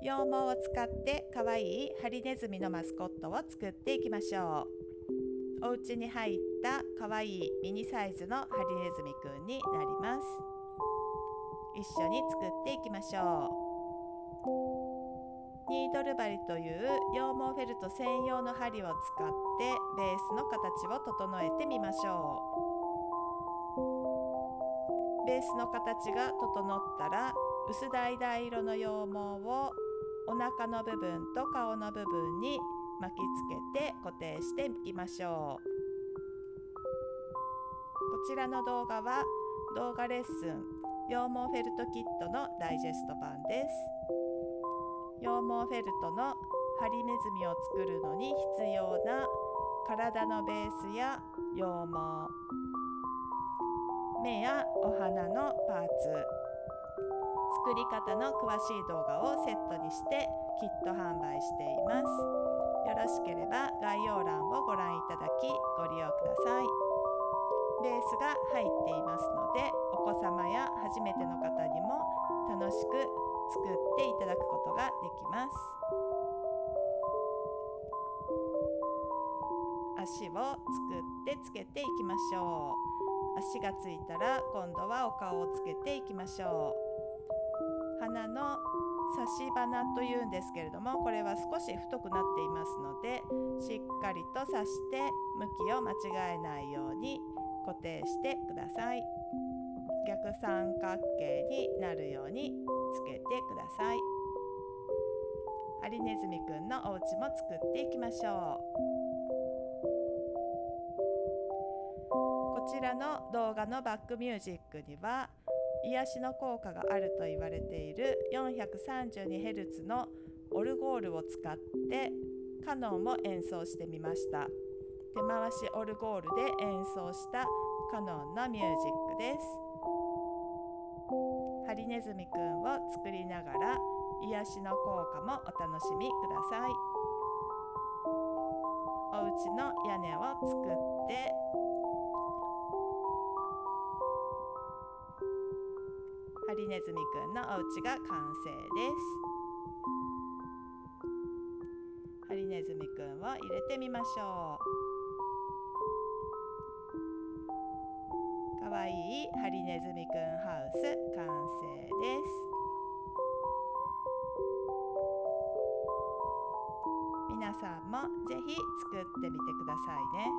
羊毛を使ってかわいいハリネズミのマスコットを作っていきましょう。お家に入ったかわいいミニサイズのハリネズミくんになります。一緒に作っていきましょう。ニードル針という羊毛フェルト専用の針を使ってベースの形を整えてみましょう。ベースの形が整ったら薄橙色の羊毛をお腹の部分と顔の部分に巻きつけて固定していきましょう。こちらの動画は動画レッスン羊毛フェルトキットのダイジェスト版です。羊毛フェルトのハリネズミを作るのに必要な体のベースや羊毛、目やお花のパーツ、作り方の詳しい動画をセットにしてキット販売しています。よろしければ概要欄をご覧いただきご利用ください。ベースが入っていますので、お子様や初めての方にも楽しく作っていただくことができます。足を作ってつけていきましょう。足がついたら今度はお顔をつけていきましょう。花の差し花というんですけれども、これは少し太くなっていますので、しっかりと刺して向きを間違えないように固定してください。逆三角形になるようにつけてください。ハリネズミくんのお家も作っていきましょう。こちらの動画のバックミュージックには癒しの効果があると言われている 432Hz のオルゴールを使ってカノンを演奏してみました。手回しオルゴールで演奏したカノンのミュージックです。ハリネズミくんを作りながら癒しの効果もお楽しみください。お家の屋根を作ってハリネズミくんのお家が完成です。ハリネズミくんを入れてみましょう。かわいいハリネズミくんハウス完成です。皆さんもぜひ作ってみてくださいね。